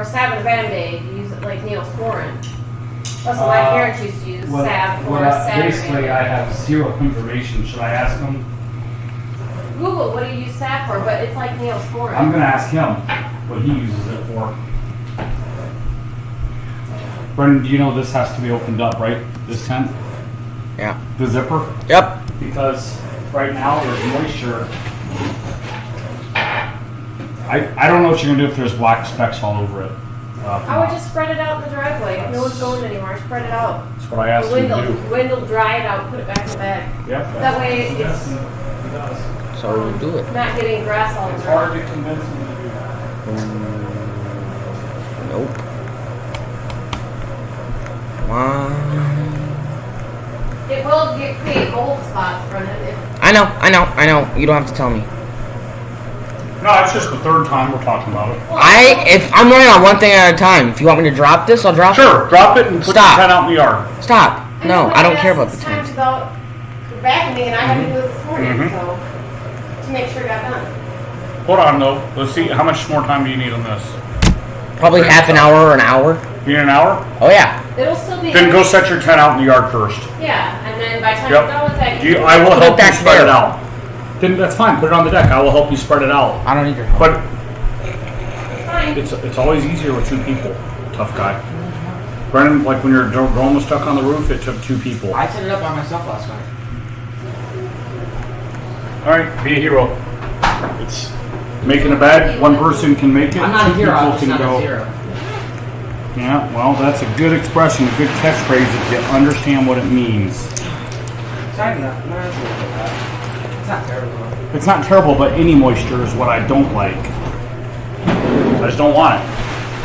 salve and Band-Aid, you use it like Neosporin. That's what my parents used to use, salve for salve. Basically, I have zero information. Should I ask him? Google, what do you use salve for? But it's like Neosporin. I'm going to ask him what he uses it for. Brendan, do you know this has to be opened up, right? This tent? Yeah. The zipper? Yep. Because right now there's moisture. I don't know what you're going to do if there's black specks all over it. I would just spread it out in the driveway. If no one's going anymore, spread it out. That's what I asked him to do. Wind will dry it out, put it back in the bag. Yep. That way it's So we'll do it. not getting grass all over it. It's hard to convince him to do that. Nope. Come on. It will create mold spots, Brendan. I know. You don't have to tell me. No, it's just the third time we're talking about it. If I'm running on one thing at a time. If you want me to drop this, I'll drop it. Sure, drop it and put the tent out in the yard. Stop. No, I don't care about the tent. About vacuuming, and I had to do it this morning, so to make sure it got done. Hold on, though. Let's see. How much more time do you need on this? Probably half an hour or an hour. You need an hour? Oh yeah. It'll still be. Then go set your tent out in the yard first. Yeah, and then by the time you're done with that, I will help you spread there. it out. Then that's fine. Put it on the deck. I will help you spread it out. I don't need your help. But fine. it's always easier with two people. Tough guy. Brennan, like when your drone was stuck on the roof, it took two people. I set it up by myself last night. All right, be a hero. It's making a bed. One person can make it. I'm not a two hero. people I'm can just not go. a zero. Yeah, well, that's a good expression, a good catchphrase if you understand what it means. It's not terrible. It's not terrible, but any moisture is what I don't like. I just don't want it.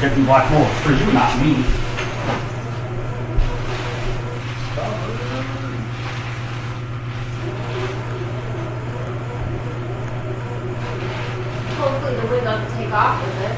Getting black mold for you, not me. Hopefully the wind doesn't take off with it.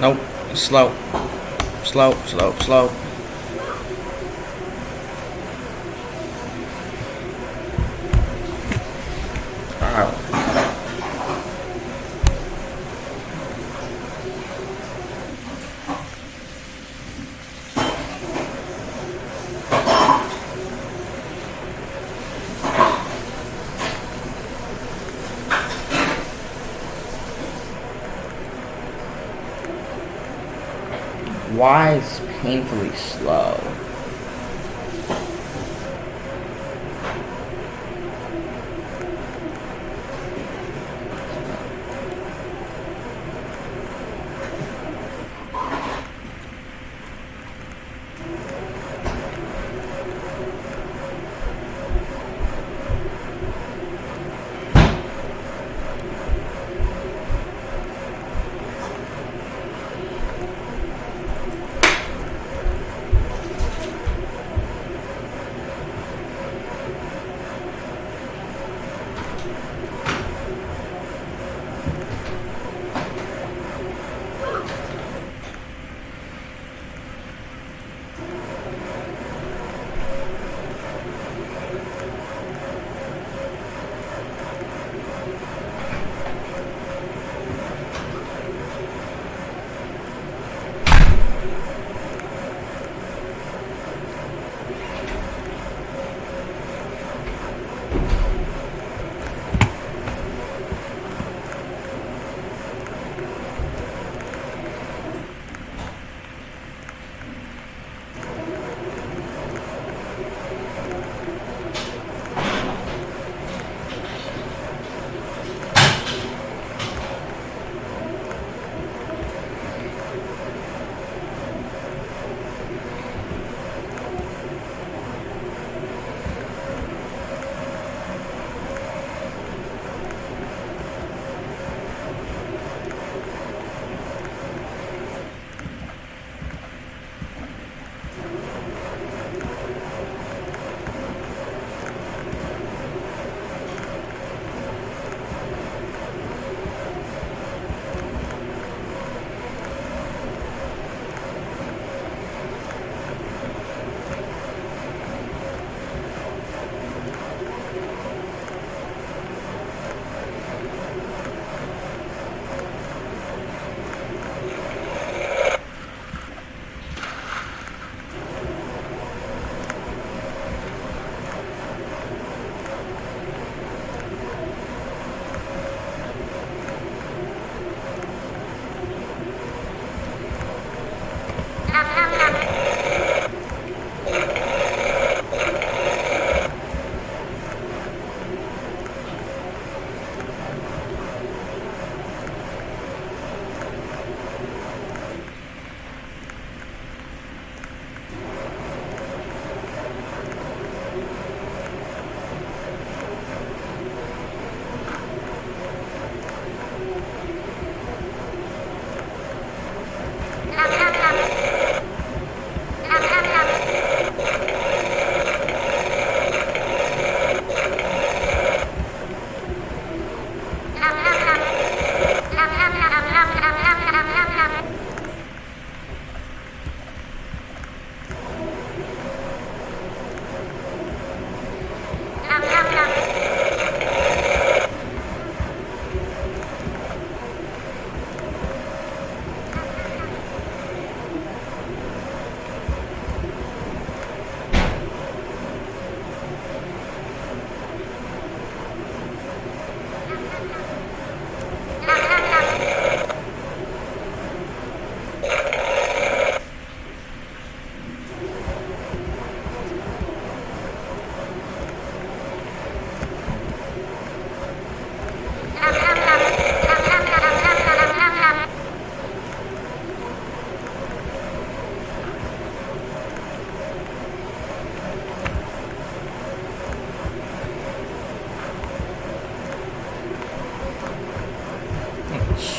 Nope. Slow. Slow. Alright. Why is painfully slow?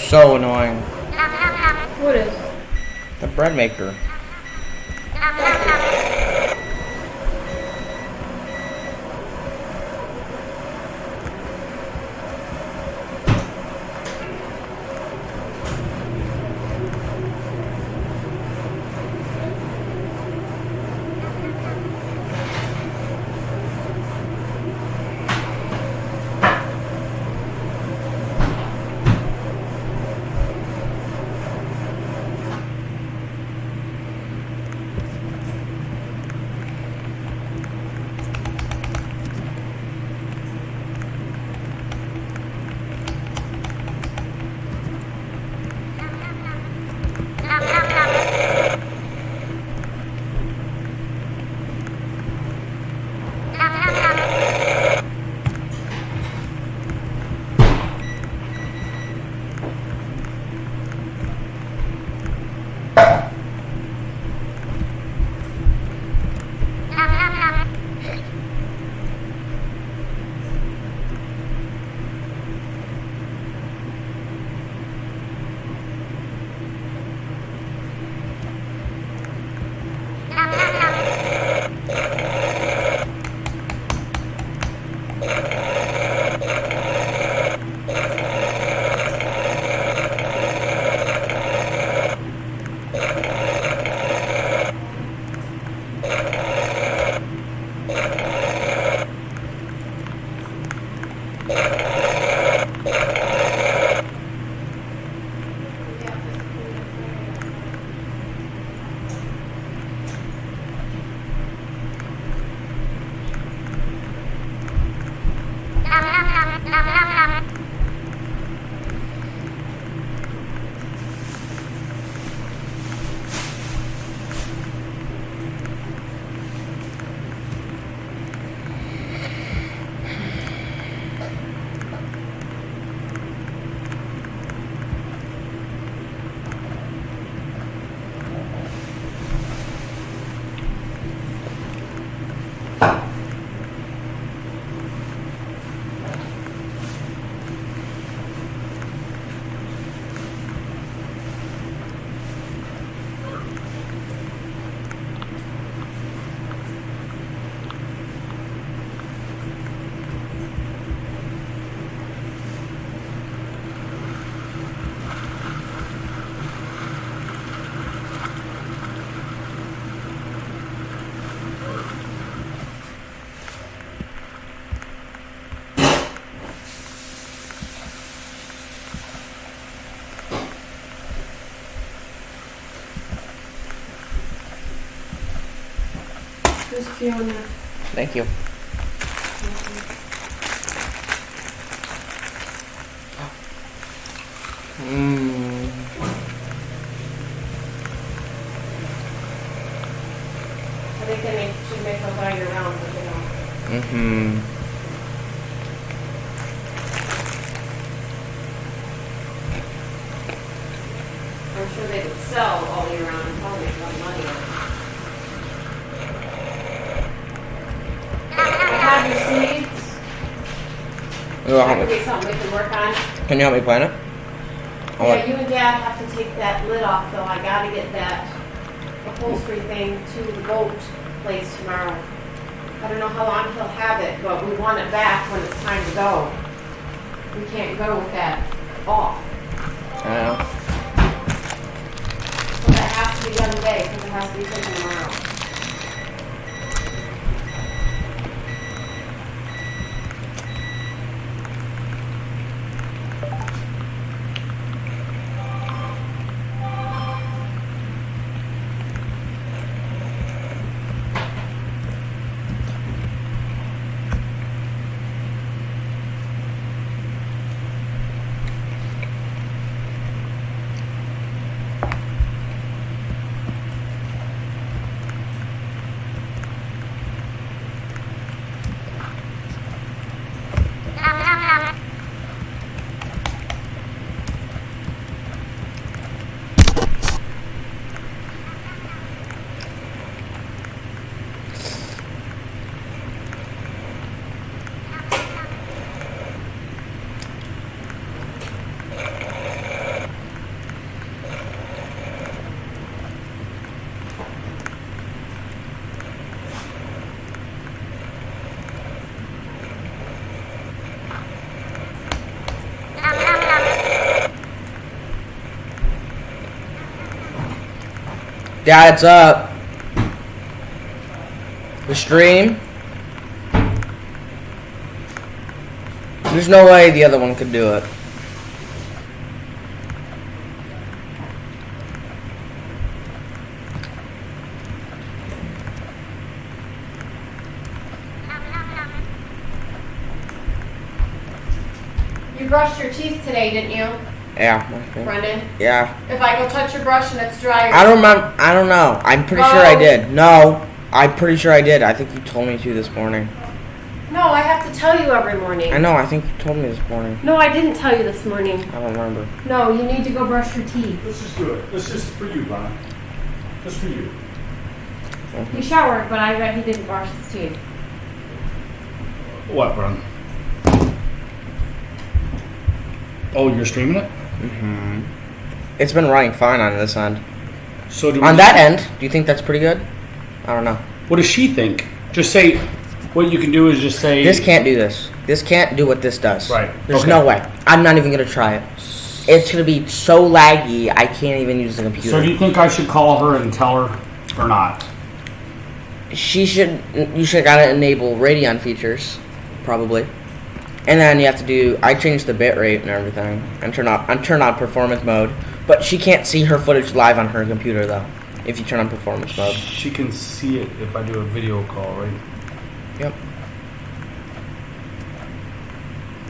so annoying. What is? The bread maker. There's Fiona. Thank you. I think they should make those all year round, but they don't. Mm-hmm. I'm sure they would sell all year round and probably make a lot of money on it. I have your seeds. That could be something we can work on. Can you help me plan it? Yeah, you and Dad have to take that lid off though. I gotta get that upholstery thing to the boat place tomorrow. I don't know how long he'll have it, but we want it back when it's time to go. We can't go with that off. I know. So that has to be done today because it has to be taken tomorrow. Dad, it's up. The stream. There's no way the other one could do it. You brushed your teeth today, didn't you, Yeah. Brendan? Yeah. If I go touch your brush and it's dry. I don't remember. I don't know. I'm pretty sure I did. No, I'm pretty sure I did. I think you told me to this morning. No, I have to tell you every morning. I know. I think you told me this morning. No, I didn't tell you this morning. I don't remember. No, you need to go brush your teeth. Let's just do it. Let's just for you, Ron. Just for you. He showered, but I bet he didn't brush his teeth. What, Ron? Oh, you're streaming it? Mm-hmm. It's been running fine on this end. So do on that end, do you think that's pretty good? I don't know. What does she think? Just say, what you can do is just say... This can't do this. This can't do what this does. Right. There's Okay. no way. I'm not even going to try it. It's going to be so laggy, I can't even use the computer. So do you think I should call her and tell her or not? You should gotta enable Radeon features, probably. And then you have to do, I changed the bitrate and everything, and turn on performance mode. But she can't see her footage live on her computer though, if you turn on performance mode. She can see it if I do a video call, right? Yep.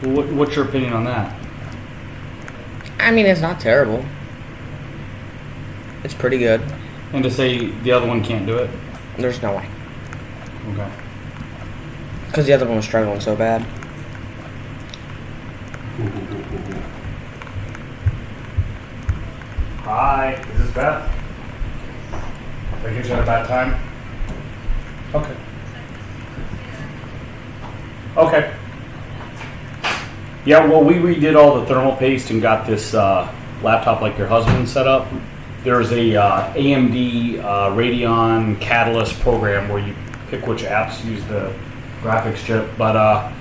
Well, what's your opinion on that? I mean, it's not terrible. It's pretty good. And to say the other one can't do it? There's no way. Okay. Because the other one was struggling so bad. Hi, is this Beth? Did I get you at a bad time? Okay. Okay. Yeah, well, we redid all the thermal paste and got this laptop like your husband set up. There's a AMD Radeon Catalyst program where you pick which apps use the graphics chip. But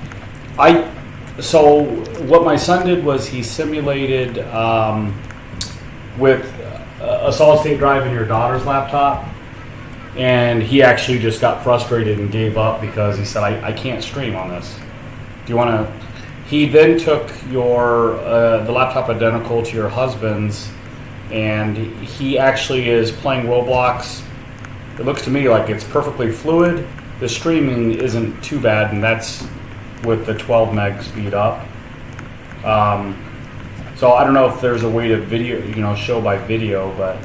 so what my son did was he simulated with a solid state drive in your daughter's laptop, and he actually just got frustrated and gave up because he said, I can't stream on this. Do you want to? He then took your the laptop identical to your husband's, and he actually is playing Roblox. It looks to me like it's perfectly fluid. The streaming isn't too bad, and that's with the 12 meg speed up. So I don't know if there's a way to video, show by video, but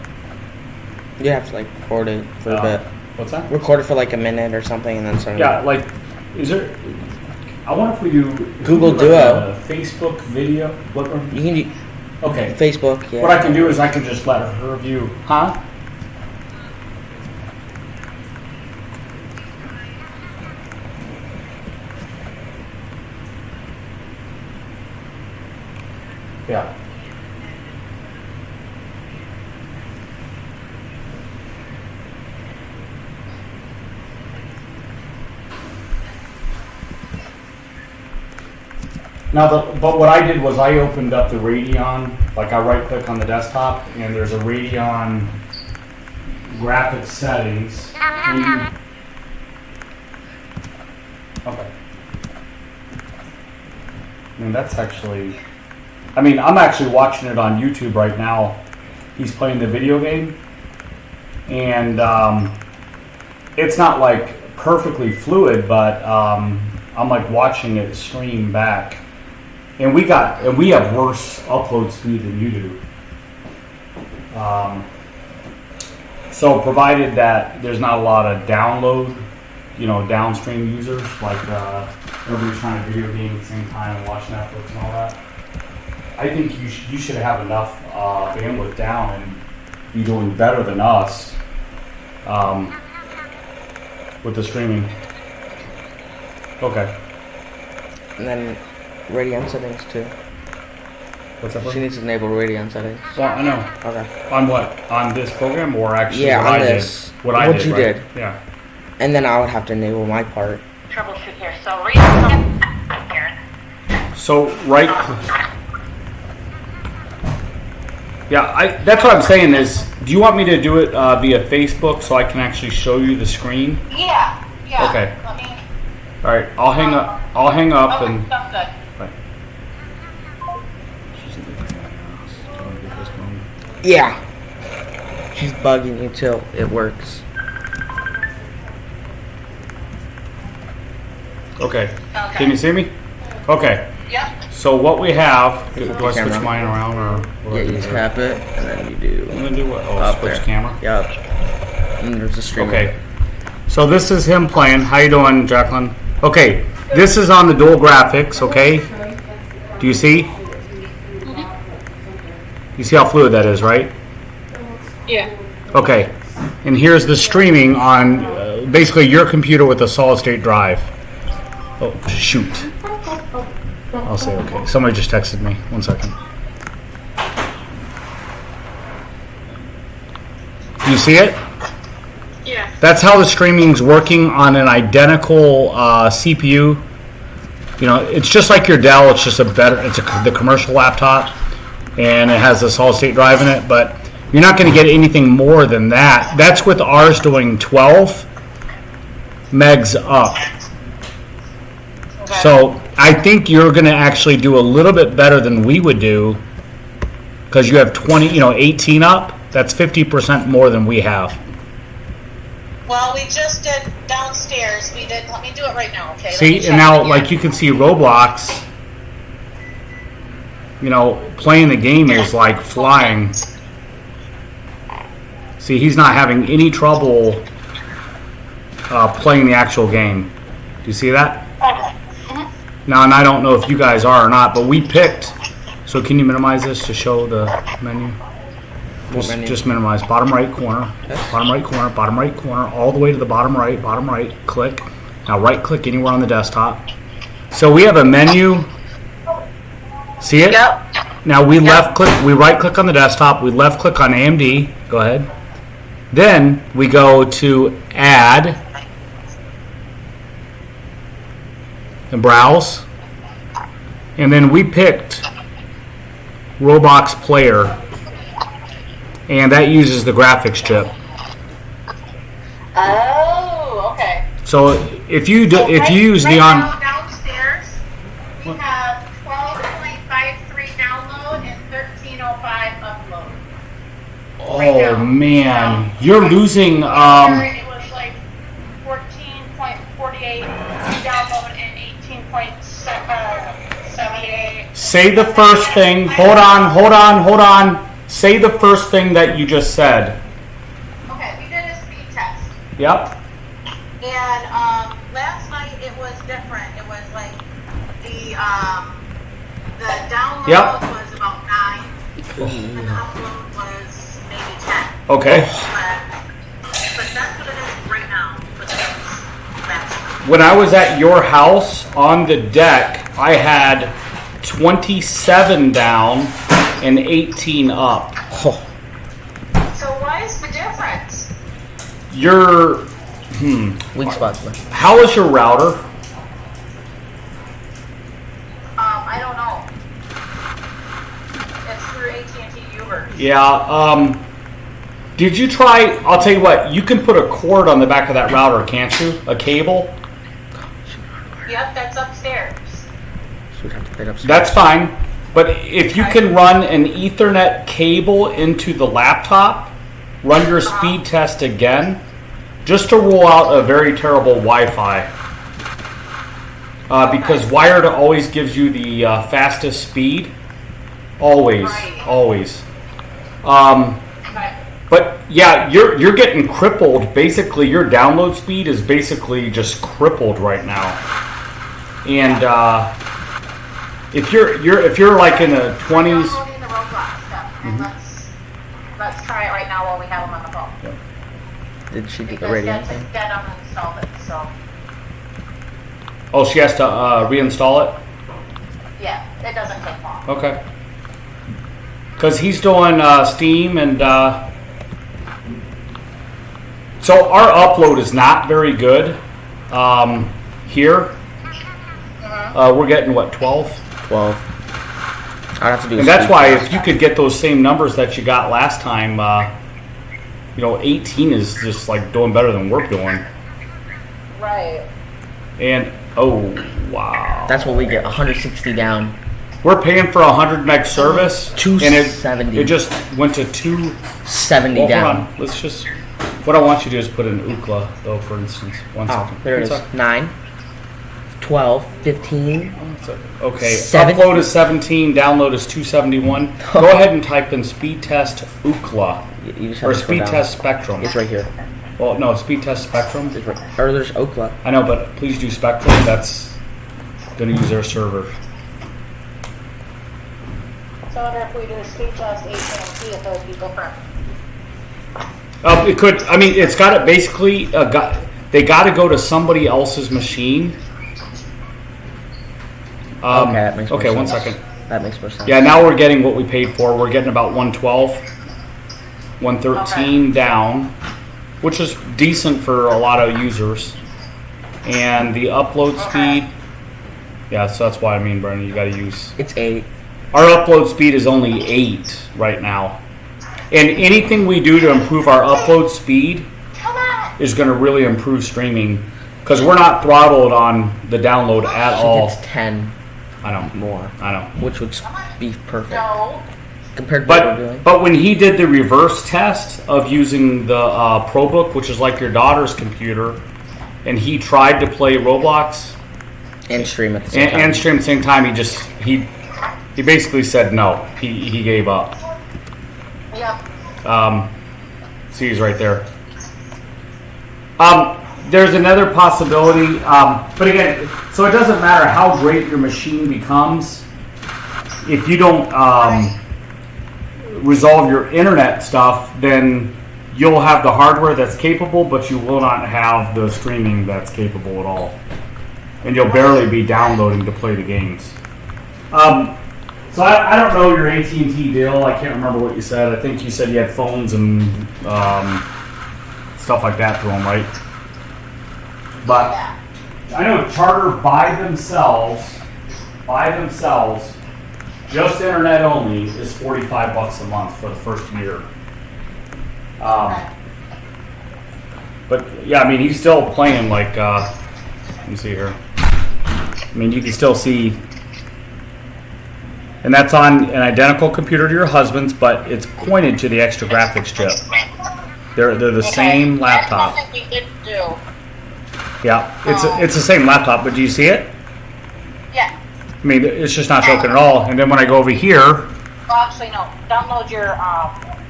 You have to record it for a bit. What's that? Record it for a minute or something, and then send it. Yeah, is there? I wonder if we do Google a Duo. Facebook video. What? You can do Okay. Facebook. Yeah. What I can do is I can just let her view. Huh? Yeah. Now, but what I did was I opened up the Radeon, I right click on the desktop, and there's a Radeon graphics settings. Okay. And that's actually, I'm actually watching it on YouTube right now. He's playing the video game, and it's not perfectly fluid, but I'm watching it stream back. And we have worse upload speed than you do. So provided that there's not a lot of download, downstream users, everybody's trying to video game at the same time and watch Netflix and all that, I think you should have enough bandwidth down and be doing better than us with the streaming. Okay. And then Radeon settings too. What's that? She needs to enable Radeon settings. Well, I know. Okay. On what? On this program or actually Yeah, what on I this. did? What I What did, you right? did. Yeah. And then I would have to enable my part. Troubleshoot here. So read here. So yeah, that's what I'm saying is Do you want me to do it via Facebook so I can actually show you the screen? Yeah. Okay. Let me. All right, I'll hang up. I'll hang up Okay, and. sounds good. Right. Yeah. She's bugging you till it works. Okay. Okay. Can you see me? Okay. Yep. So what we have? Do I switch Camera. mine around or? What do I Yeah, do you here? tap it and then you do I'm gonna do what? Oh, up switch there. camera. Yep. And there's a stream. Okay. So this is him playing. How you doing, Jacqueline? Okay. This is on the dual graphics. Okay. Do you see? You see how fluid that is, right? Yeah. Okay. And here's the streaming on basically your computer with a solid state drive. Oh, shoot. I'll say okay. Somebody just texted me. 1 second. You see it? Yeah. That's how the streaming's working on an identical CPU. You know, it's just like your Dell. It's just the commercial laptop, and it has a solid state drive in it. But you're not going to get anything more than that. That's with ours doing 12 megs up. Okay. So I think you're going to actually do a little bit better than we would do because you have 18 up. That's 50% more than we have. Well, we just did downstairs. We did. Let me do it right now. Okay. Let me See, check and now it like again. you can see Roblox, playing the game is like flying. See, he's not having any trouble playing the actual game. Do you see that? Okay. Now, and I don't know if you guys are or not, but we picked. So can you minimize this to show the menu? Menu? Just minimize bottom right corner, bottom right corner, bottom right corner, all the way to the bottom right, click. Now right click anywhere on the desktop. So we have a menu. See it? Yep. Now we right click on the desktop, we left click on AMD. Go ahead. Then we go to add and browse. And then we picked Roblox Player. And that uses the graphics chip. Oh, okay. So if you use the on Now downstairs, we have 12.53 download and 1305 upload. oh man, you're losing It was like 14.48 download and 18.78. say the first thing. Hold on. Say the first thing that you just said. Okay, we did a speed test, Yep. and last night it was different. It was like the download Yep. was about 9, and the upload was maybe 10. Okay. But that's what it is right now. But that's When I was at your house on the deck, I had 27 down and 18 up. Oh, so why is the difference? Your weak spots. Man. how is your router? I don't know. It's through AT&T Uber. Yeah. Did you try? I'll tell you what. You can put a cord on the back of that router, can't you? A cable. Yep, that's upstairs. So we'd have to pick up. That's fine. But if you can run an Ethernet cable into the laptop, run your speed test again, just to rule out a very terrible Wi-Fi. Because wired always gives you the fastest speed. Always. Right. Always. Okay. But yeah, you're getting crippled. Basically, your download speed is basically just crippled right now. And if you're like in the 20s, Downloading the Roblox stuff, and let's try it right now while we have them on the phone. Did she do the Because radio Dad thing? uninstalled it, so oh, she has to reinstall it. yeah, it doesn't take long. Okay. Because he's doing Steam and so our upload is not very good here. We're getting what, 12? 12. I'd have to do. And that's why if you could get those same numbers that you got last time, 18 is just like doing better than we're doing. Right. And oh wow, That's what we get. 160 down. we're paying for 100 meg service, and 270. it just went to 2. 70 Well, down. hold on. Let's just. What I want you to do is put in Ookla though, for instance. One Oh, second. there it is. One second. 9, 12, 15. One second. Okay, Seven. upload is 17, download is 271. Go ahead and type in speed test Ookla You just have or to scroll speed down. test Spectrum. It's right here. Well, no, speed test Spectrum. It's right. Or there's Okla. I know, but please do Spectrum. That's going to use their server. So I wonder if we do a speed test AT&T if it would be different. It could. I mean, it's got it basically. They got to go to somebody else's machine. Okay, that makes more okay, sense. 1 second. That makes more sense. Yeah, now we're getting what we paid for. We're getting about 112, 113 down, which is decent for a lot of users. And the upload speed. Yeah, so that's why I mean, Brendan, you got to use. It's 8. Our upload speed is only 8 right now. And anything we do to improve our upload speed is going to really improve streaming, because we're not throttled on the download at all. It's 10 I know. more, I know. which would be perfect No. compared to what we're doing. But when he did the reverse test of using the ProBook, which is like your daughter's computer, and he tried to play Roblox And stream at the same time. and stream at the same time, he basically said no. He gave up. Yep. See, he's right there. There's another possibility, but again, so it doesn't matter how great your machine becomes if you don't resolve your internet stuff. Then you'll have the hardware that's capable, but you will not have the streaming that's capable at all, and you'll barely be downloading to play the games. So I don't know your AT&T deal. I can't remember what you said. I think you said you had phones and stuff like that through them, right? But I know Charter by themselves, just internet only, is $45 a month for the first year. But yeah, I mean, he's still playing like. Let me see here. I mean, you can still see. And that's on an identical computer to your husband's, but it's pointed to the extra graphics chip. They're the same laptop. That's something we did do. Yeah, it's the same laptop, but do you see it? Yeah. I mean, it's just not showing at all. And then when I go over here, Well, actually, no. Download your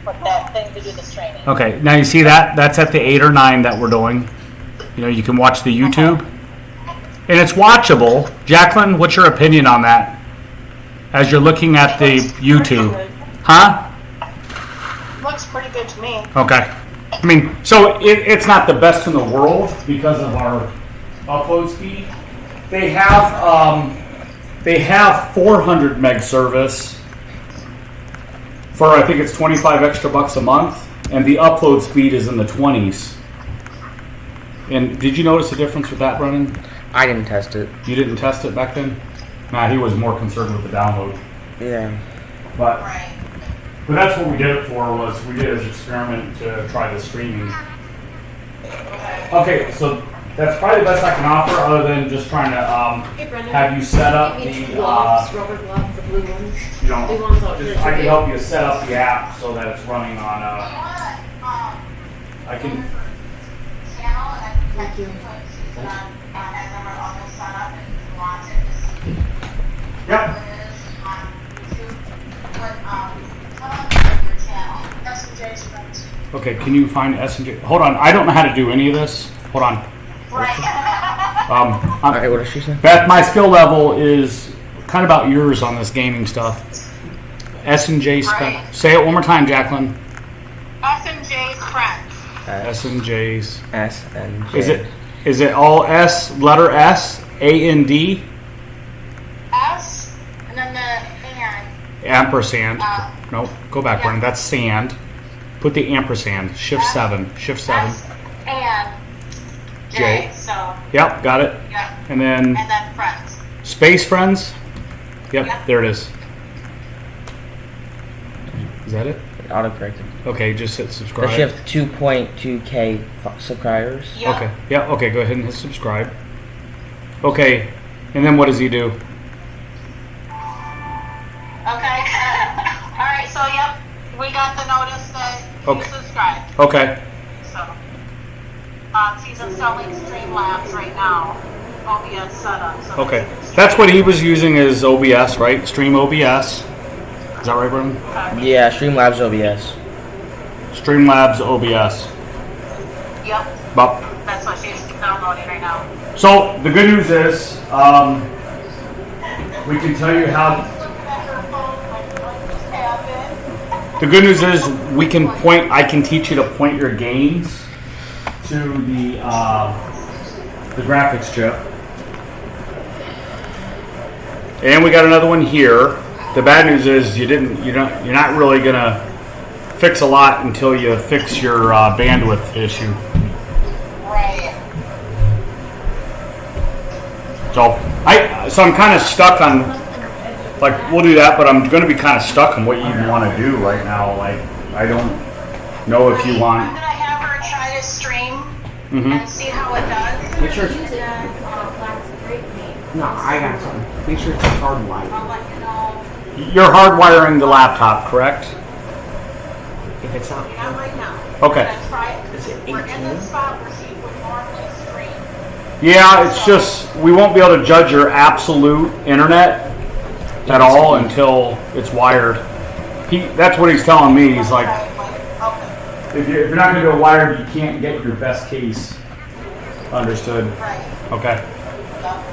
with that thing to do the streaming. okay, now you see that? That's at the 8 or 9 that we're doing. You can watch the YouTube. And it's watchable. Jacqueline, what's your opinion on that? As you're looking at the YouTube. Huh? Looks pretty good to me. Okay. I mean, so it's not the best in the world because of our upload speed. They have 400 meg service for, I think it's 25 extra bucks a month, and the upload speed is in the 20s. And did you notice a difference with that, Brennan? I didn't test it. You didn't test it back then? Nah, he was more concerned with the download. Yeah. But Right. that's what we did it for, was we did it as an experiment to try the streaming. Okay, so that's probably the best I can offer, other than just trying to Hey, Brendan. have you set up Give me the, two gloves, rubber gloves, the blue ones. you know, The ones out just, here I can today. help you set up the app so that it's running on, I can, Channel, and I can Thank text you. you, put Susan on, as number on the sign up, and if you want it, just see yep. what it is on YouTube. Put, tell them your channel, SJ's friends. Okay, can you find S&J? Hold on, I don't know how to do any of this. Hold on. Right. Alright, what did she say? Beth, my skill level is kind of about yours on this gaming stuff. S&J, Right. say it one more time, Jacqueline. SJ's friends. S&J's. S and J. Is it all S, letter S, A-N-D, S, and then the and. ampersand? No, go back, Yeah. Brennan. That's sand. Put the ampersand. Shift 7. Shift 7. S and J. J. So, Yep, got it. yeah. And then And then friends. space friends. Yep, Yep. there it is. Is that it? Autocorrected. Okay, just hit subscribe. Does she have 2.2k subscribers? Yeah. Okay, yeah, okay, go ahead and hit subscribe. Okay, and then what does he do? Okay. All right. So yep, we got the notice that you Okay. subscribed. Okay, So he's installing Streamlabs right now. OBS setup. So okay. That's what he was using as OBS, right? Stream OBS. Is that right, Brendan? Yeah, Streamlabs OBS. Streamlabs OBS. Yep. But, That's what she's downloading right now. so, the good news is, we can tell you how. The good news is we can point. I can teach you to point your games to the graphics chip, and we got another one here. The bad news is you're not really gonna fix a lot until you fix your bandwidth issue. Right. So I'm kind of stuck on. Like, we'll do that, but I'm going to be kind of stuck on what you even want to do right now. Like, I don't know if you I'm want. gonna have her try to stream Mhm. and see how it does. Make sure it's, Use it on Black's Great Meat. no, I got something. Make sure it's hardwired. I'll let you know. You're hardwiring the laptop, correct? If it's not, Not right now. Okay. Let's try it. Is it We're in 18? the spot where she would normally stream. Yeah, it's just we won't be able to judge your absolute internet at all until it's wired. That's what he's telling me. He's like, Okay. if you're not going to go wired, you can't get your best case. Understood. Right. Okay. Yep.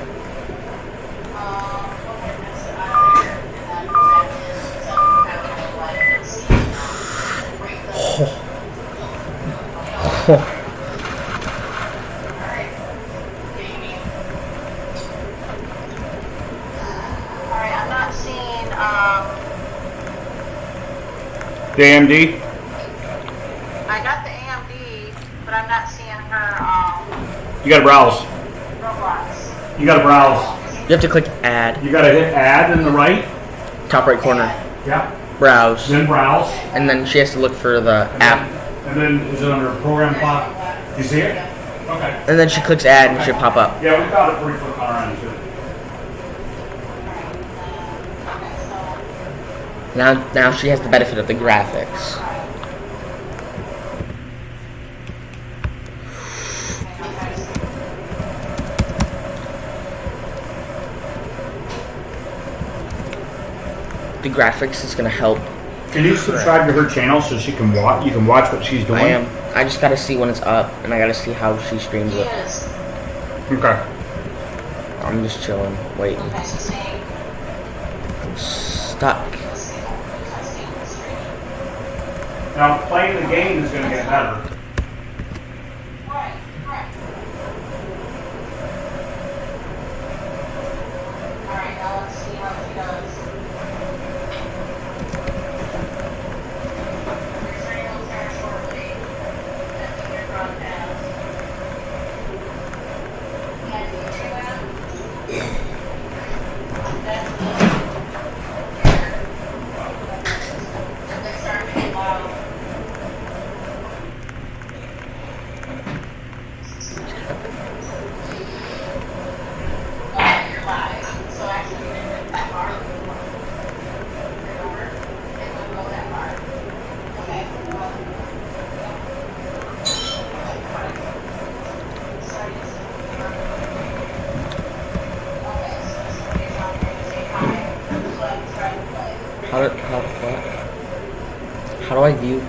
Alright, I'm not seeing, The AMD. I got the AMD, but I'm not seeing her, You got to browse. Roblox. You got to browse. you have to click add, You got to hit add in the right. top right corner, Yeah. browse, Then browse. and then she has to look for the app, And then is it under program plot? You see it? Okay. and then she clicks add and it should pop up. Yeah, we got it pretty quick on our end too. Now she has the benefit of the graphics. The graphics is gonna help. Can you subscribe to her channel so she can watch? You can watch what she's doing. I am. I just gotta see when it's up, and I gotta see how she streams it. Yes. Okay. I'm just chilling, waiting. Okay, so saying, I'm stuck. let's see. Now playing the game is going to get better. Right, right. Alright, now let's see how she does. Returning will start shortly. Testing your broadcast. And the two app. That's the and they start getting loud. Okay, you're live. So actually, you didn't hit that bar. It wouldn't go that far. Okay. Sorry, just- Okay, so somebody's on here to say hi. Play, try to play. How do I view?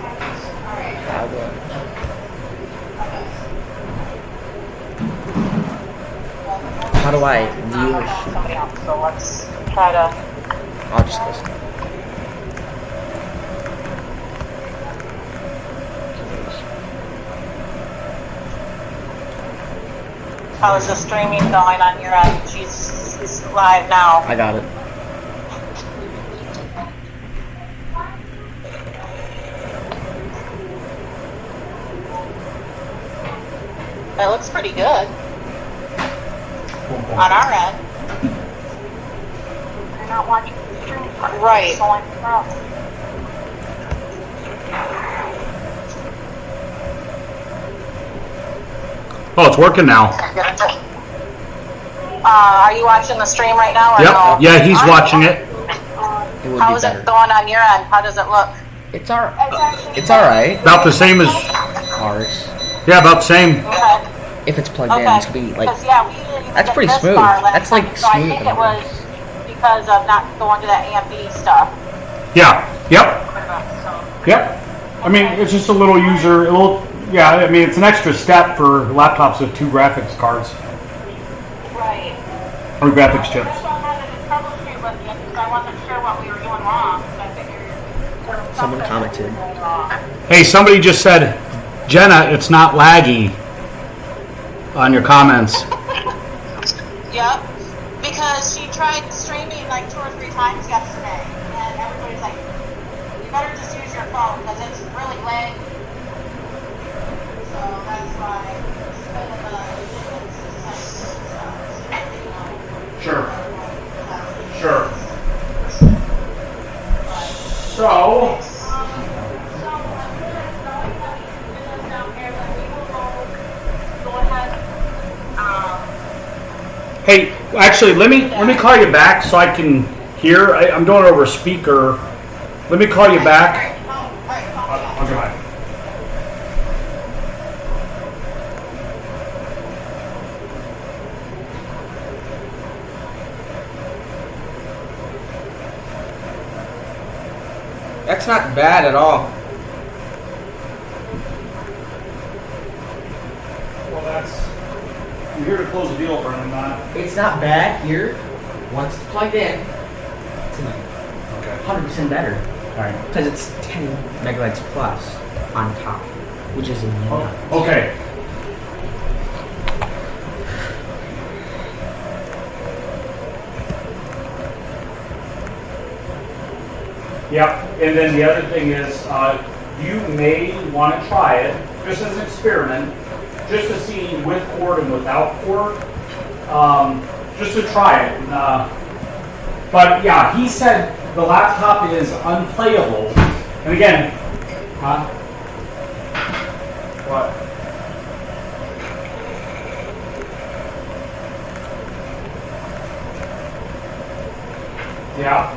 How do I? How do I view her? Somebody else, so let's try to. I'll just listen. How is the streaming going on your end? She's live now. I got it. That looks pretty good on our end. not watching the stream. Right. So I'm proud. Oh, it's working now. Are you watching the stream right now or Yep. no? Yeah, he's watching it. It would How be is better. it going on your end? How does it look? It's alright. About the same as, Ours. yeah, about the same. Okay. If it's plugged in, Okay. it's gonna be like. Because yeah, we didn't even That's get pretty this smooth. far last That's, like, time, so I smooth think and it was because of not going to that AMD stuff. Yeah. Yep. Yep. I mean, it's just a little user, a little, yeah, I mean, it's an extra step for laptops with 2 graphics cards Right. or graphics chips. That's why I wanted to troubleshoot with you, because I wasn't sure what we were doing wrong, so I figured there was Someone something commented. going wrong. Hey, somebody just said, Jenna, it's not laggy on your comments. Yep. Because she tried streaming like 2 or 3 times yesterday, and everybody's like, "You better just use your phone because it's really laggy." So that's why it's been in the different settings and stuff. Sure. Sure. So, hey, actually, let me call you back so I can hear. I'm going over a speaker. Let me call you back. Okay, bye. That's not bad at all. Well, that's. I'm here to close the deal, Brendan. It's not bad here. Once it's plugged in, it's Okay. 100% better. All right. Because it's 10 megabytes plus on top, which is nuts. Okay. Yep, and then the other thing is, you may want to try it, just as an experiment, just to see with cord and without cord, just to try it. But yeah, he said the laptop is unplayable. And again, huh? What? Yeah.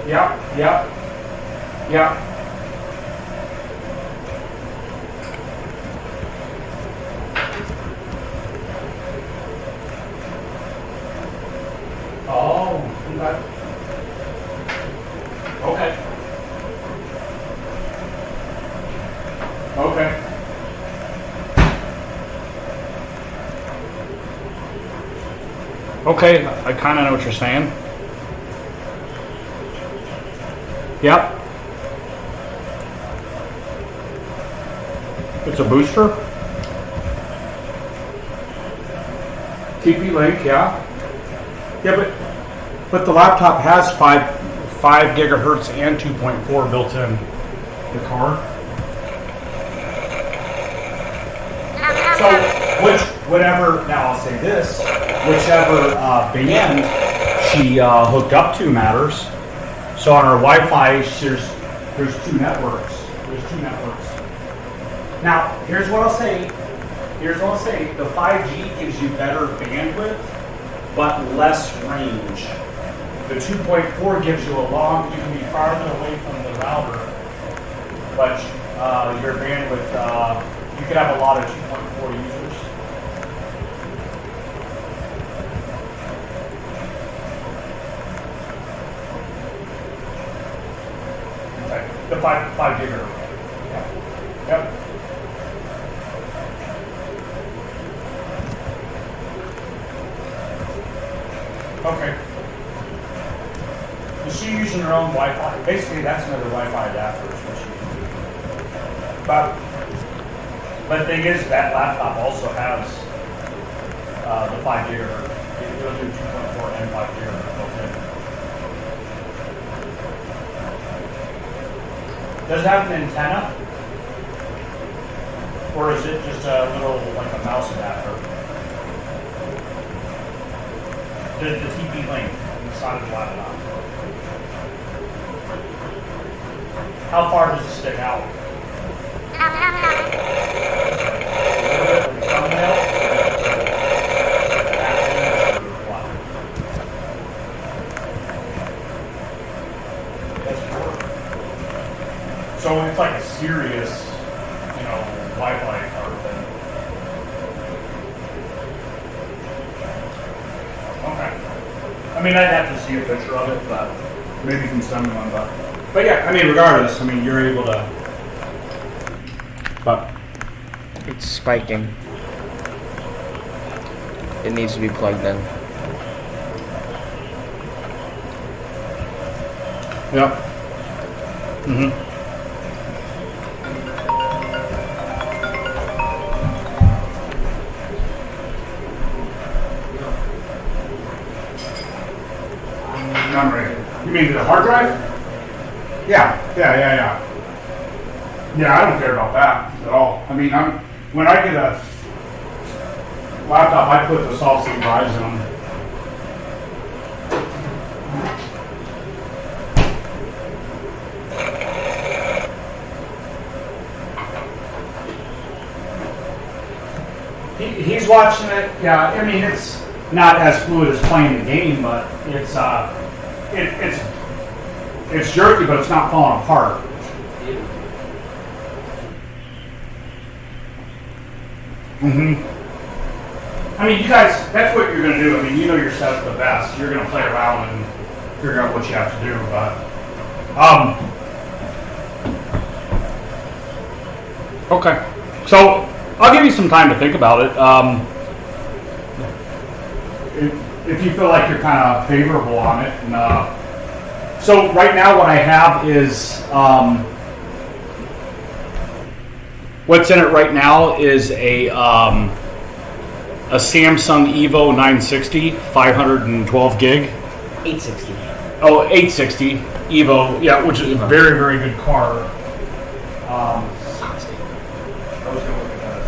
Yep, yep, yep. Oh, okay. Okay. Okay, I kind of know what you're saying. Yep. It's a booster. TP-Link, yeah. Yeah, but the laptop has 5 gigahertz and 2.4 built in the card. So whatever, now I'll say this, whichever band she hooked up to matters. So on her Wi-Fi, there's 2 networks. There's 2 networks. Now, here's what I'll say. The 5G gives you better bandwidth, but less range. The 2.4 gives you you can be farther away from the router, but your bandwidth, you could have a lot of 2.4 users. Okay, the 5 gigahertz. Yeah. Yep. Okay. Is she using her own Wi-Fi? Basically, that's another Wi-Fi adapter is what she's using. But the thing is, that laptop also has the 5 gigahertz. It'll do 2.4 and 5 gigahertz built in. Does it have an antenna? Or is it just a little, like a mouse adapter? The TP link on the side of the laptop. How far does it stick out? So it's like a serious, Wi-Fi card thing. Okay. I mean, I'd have to see a picture of it, but maybe you can send me one. But yeah, I mean, regardless, I mean, you're able to. But It's spiking. It needs to be plugged in. yep. Mm-hmm. Memory. You mean the hard drive? Yeah. Yeah, I don't care about that at all. I mean, when I get a laptop, I put the solid state drives in them. He's watching it. Yeah, I mean, it's not as fluid as playing the game, but it's jerky, but it's not falling apart. I mean, you guys, that's what you're going to do. I mean, you know your setup the best. You're going to play around and figure out what you have to do. But, okay. So, I'll give you some time to think about it. If you feel like you're kind of favorable on it. And, so, right now, what I have is, what's in it right now is a Samsung Evo 960, 512 gig. 860. Oh, 860 Evo, yeah, which is a very, very good car. I was going to look at Evo.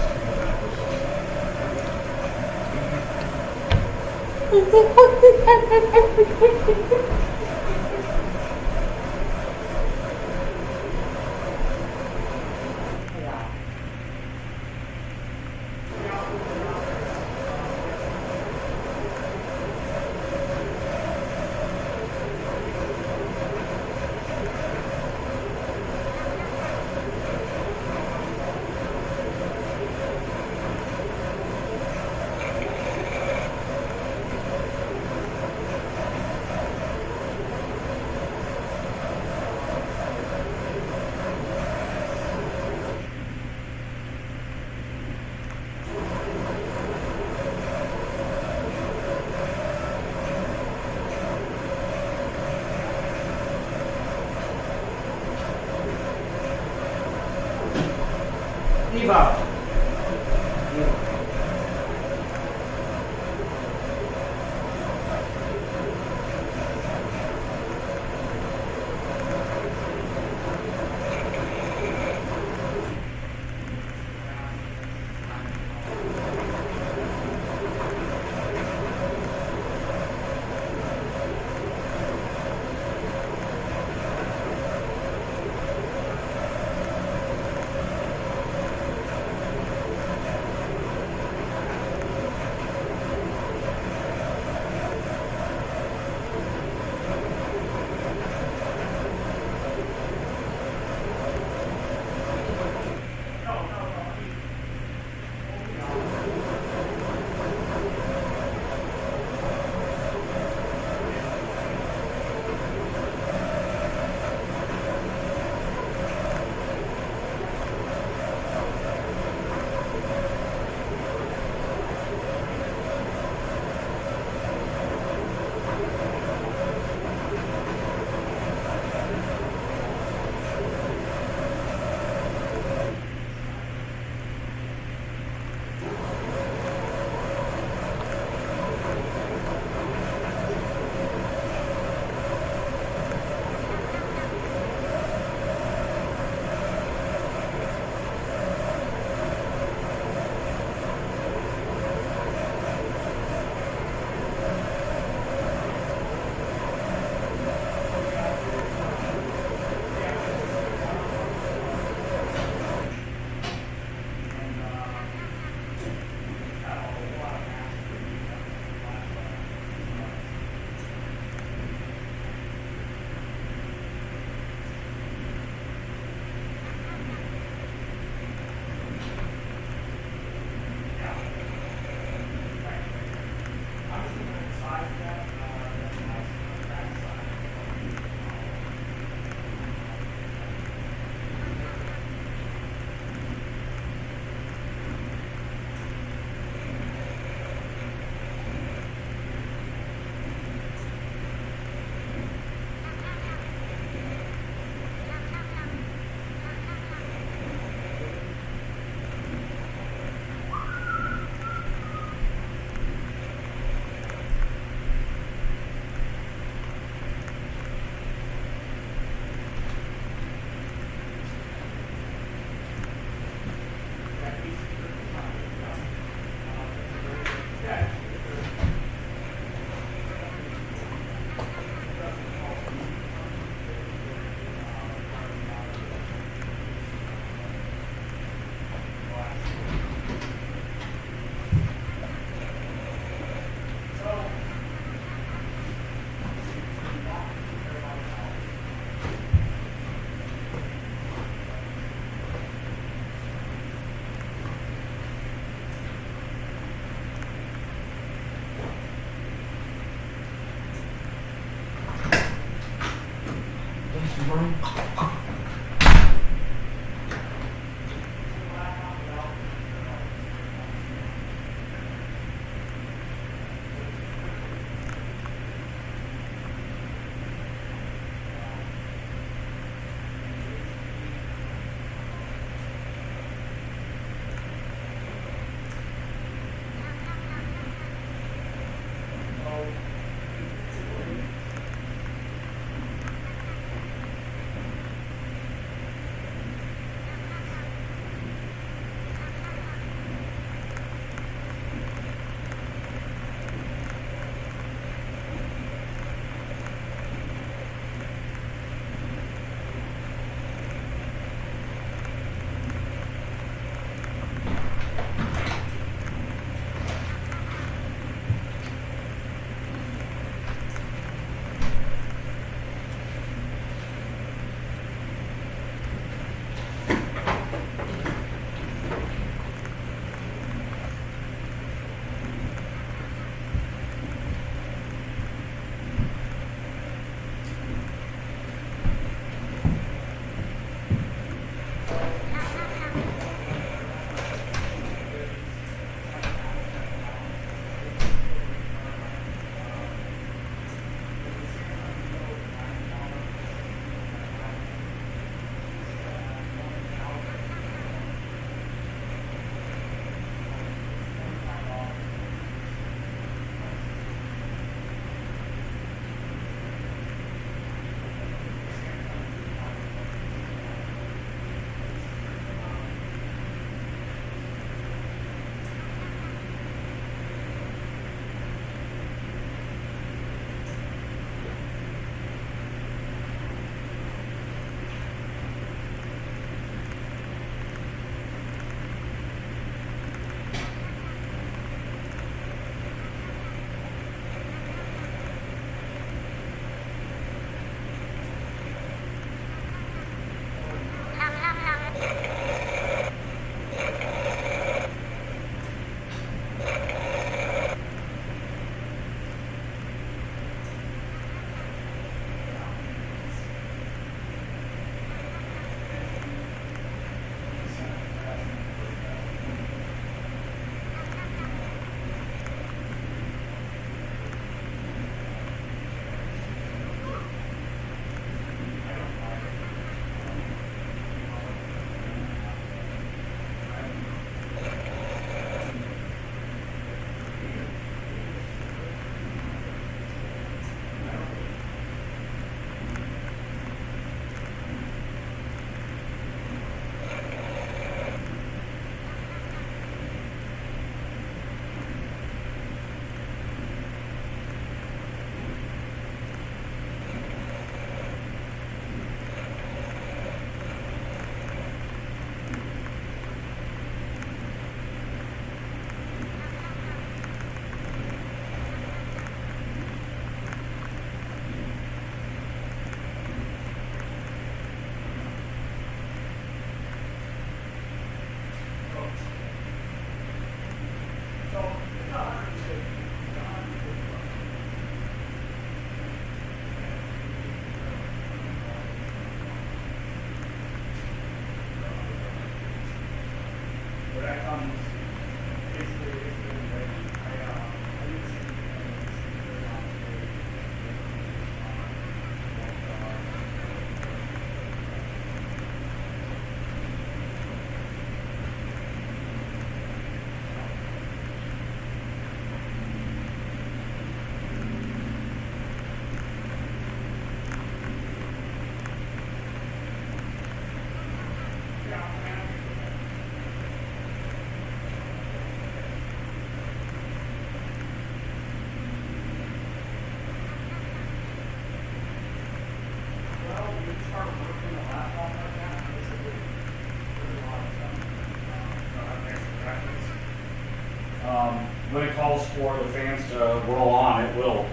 when it calls for the fans to roll on, it will.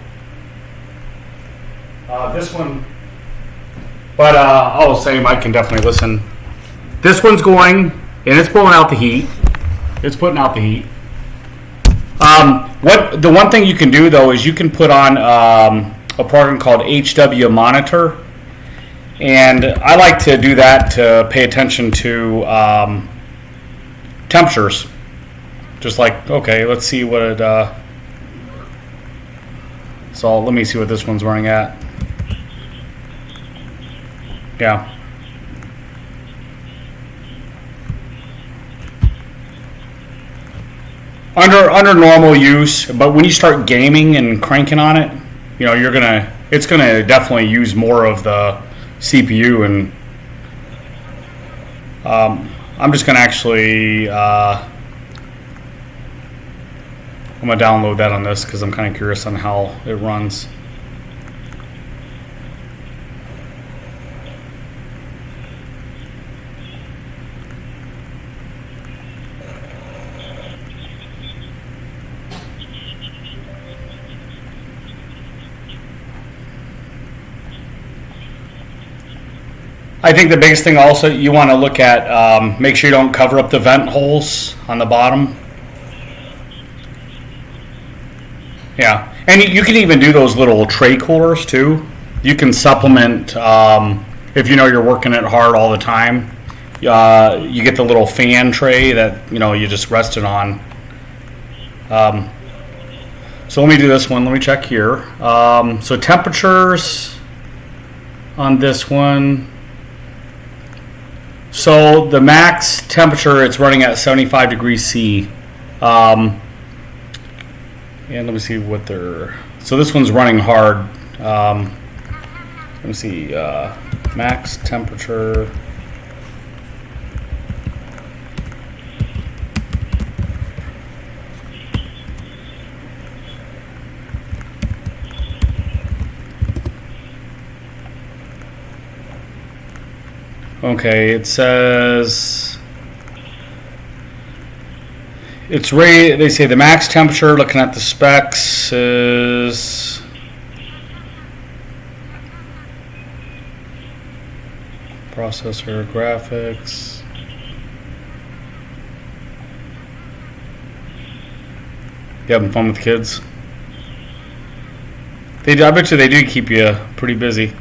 This one, but I'll say Mike can definitely listen. This one's going, and it's blowing out the heat. It's putting out the heat. What the one thing you can do though is you can put on a program called HW Monitor, And I like to do that to pay attention to temperatures. Just like, okay, let's see what it, so let me see what this one's running at. Yeah. Under normal use, but when you start gaming and cranking on it, you know, it's gonna definitely use more of the CPU, and I'm just gonna actually I'm gonna download that on this because I'm kind of curious on how it runs. I think the biggest thing also you want to look at, make sure you don't cover up the vent holes on the bottom. Yeah, and you can even do those little tray coolers too. You can supplement if you know you're working it hard all the time. You get the little fan tray that you just rest it on. So let me do this one. Let me check here. So temperatures on this one. So the max temperature, it's running at 75 degrees C. And let me see what they're... So this one's running hard. Let me see. Max temperature. Okay, it says it's ready. They say the max temperature, looking at the specs, is processor, graphics. You having fun with kids? I bet you they do keep you pretty busy.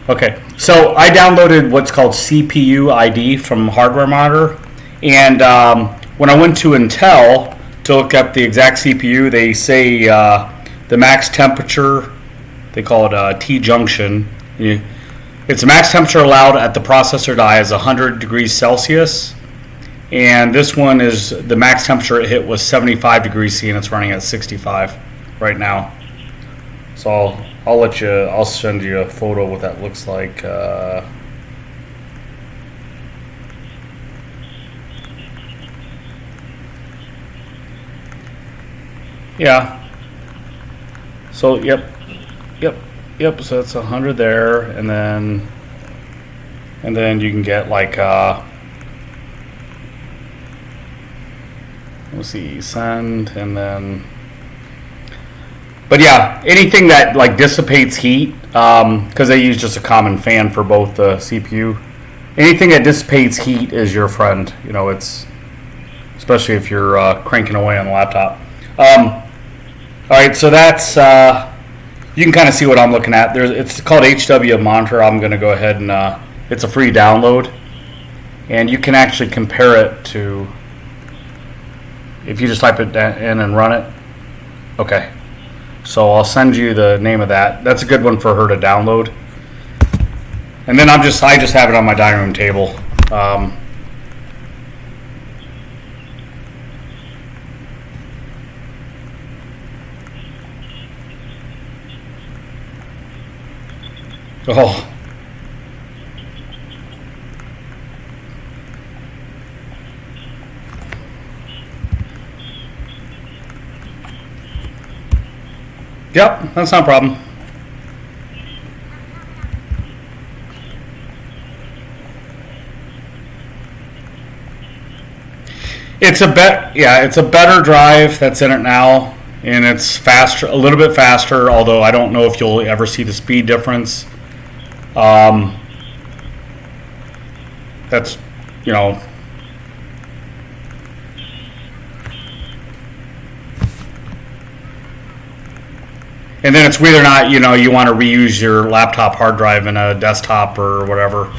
Okay. So I downloaded what's called CPU ID from Hardware Monitor, and when I went to Intel to look up the exact CPU, they say the max temperature, they call it T-junction. It's the max temperature allowed at the processor die is 100 degrees Celsius, and this one is the max temperature it hit was 75 degrees C, and it's running at 65 right now. So I'll send you a photo of what that looks like. Yeah. So yep. So that's 100 there, and then you can get like let's see, send, and then. But yeah, anything that like dissipates heat, because they use just a common fan for both the CPU. Anything that dissipates heat is your friend. It's especially if you're cranking away on the laptop. All right, so that's you can kind of see what I'm looking at. It's called HW Monitor. I'm going to go ahead and it's a free download, and you can actually compare it to if you just type it in and run it. Okay. So I'll send you the name of that. That's a good one for her to download. And then I just have it on my dining room table. Oh. Yep, that's not a problem. It's a better drive that's in it now, and it's faster, a little bit faster. Although I don't know if you'll ever see the speed difference. That's, you know, and then it's whether or not, you know, you want to reuse your laptop hard drive in a desktop or whatever.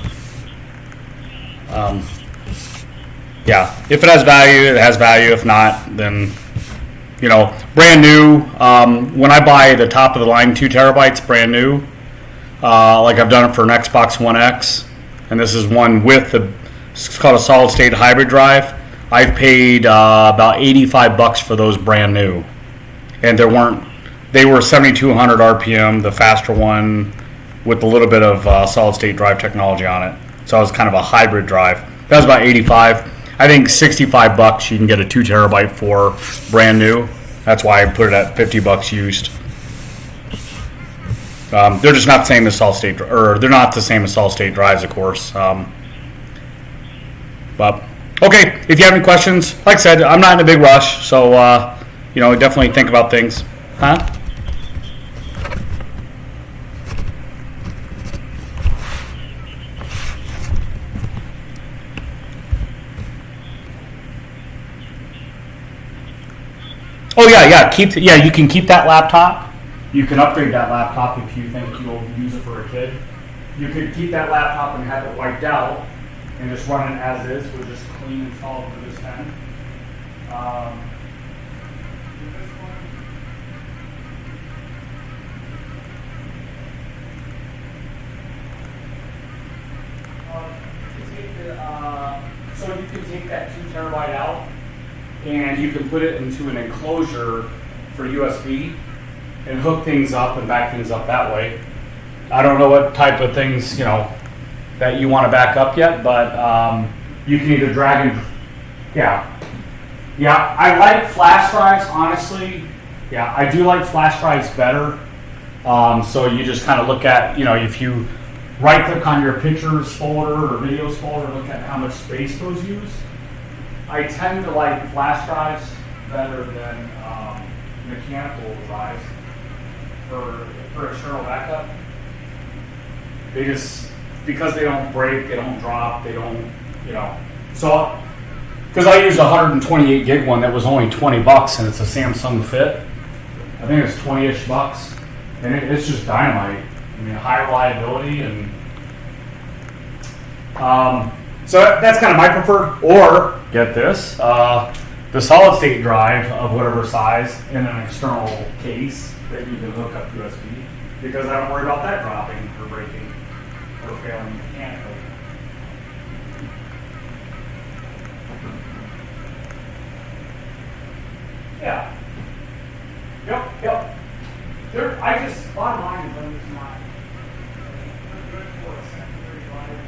Yeah, if it has value, it has value. If not, then, you know, brand new. When I buy the top of the line 2 terabytes, brand new, like I've done it for an Xbox One X, and this is one with the, it's called a solid state hybrid drive. I've paid about $85 for those brand new, and they were 7,200 RPM, the faster one with a little bit of solid state drive technology on it. So it was kind of a hybrid drive. That was about 85. I think $65 you can get a 2 terabyte for brand new. That's why I put it at $50 used. They're just not the same as solid state, or they're not the same as solid state drives, of course. But okay, if you have any questions, like I said, I'm not in a big rush, so you know, definitely think about things, huh? Oh yeah. You can keep that laptop. You can upgrade that laptop if you think you'll use it for a kid. You could keep that laptop and have it wiped out and just run it as is with just clean install for this pen. So you can take that 2 terabyte out and you can put it into an enclosure for USB and hook things up and back things up that way. I don't know what type of things, you know, that you want to back up yet, but you can either drag and, yeah, I like flash drives, honestly. Yeah, I do like flash drives better. So you just kind of look at, you know, if you right click on your pictures folder or videos folder, look at how much space those use. I tend to like flash drives better than mechanical drives for external backup. They just, because they don't break, they don't drop, they don't, you know. So, because I used a 128 gig one that was only $20 and it's a Samsung Fit. I think it's 20-ish bucks, and it's just dynamite. I mean, high reliability, and so that's kind of my preferred. Or get this, the solid state drive of whatever size in an external case that you can hook up USB, because I don't worry about that dropping or breaking or failing mechanically. Yeah. Yep. I just, bottom line is I'm just not good for a secondary drive.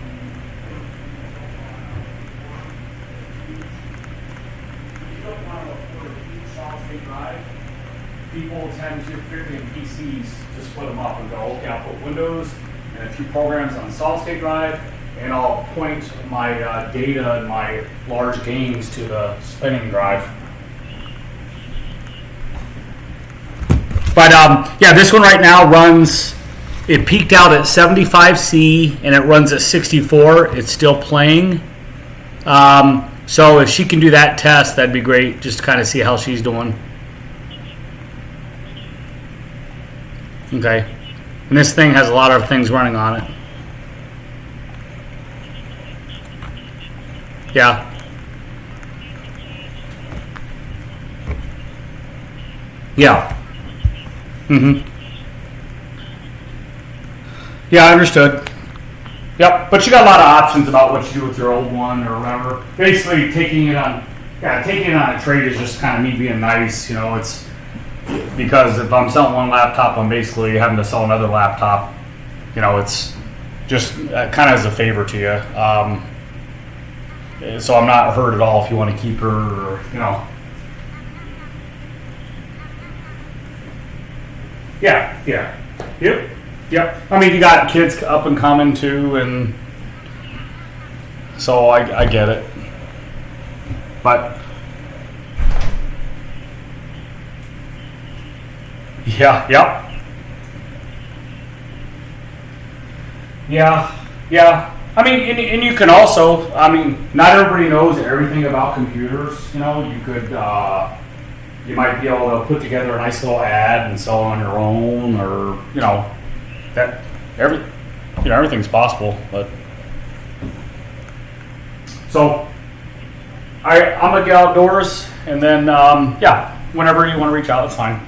You don't want to afford a huge solid state drive. People tend to, particularly in PCs, to split them up and go, okay, I'll put Windows and a few programs on the solid state drive, and I'll point my data and my large games to the spinning drive. But yeah, this one right now runs, it peaked out at 75C and it runs at 64. It's still playing. So if she can do that test, that'd be great, just to kind of see how she's doing. Okay. And this thing has a lot of things running on it. Yeah. Yeah. Yeah, I understood. Yep, but you got a lot of options about what you do with your old one or whatever. Basically, taking it on a trade is just kind of me being nice. You know, it's because if I'm selling one laptop, I'm basically having to sell another laptop. You know, it's just kind of as a favor to you. So I'm not hurt at all if you want to keep her, or, you know. Yeah. Yep. I mean, you got kids up and coming too, and so I get it. But Yeah. I mean, and you can also, I mean, not everybody knows everything about computers. You know, you could, you might be able to put together a nice little ad and sell it on your own, or that everything's possible. But so I'm gonna get outdoors, and then whenever you want to reach out, it's fine.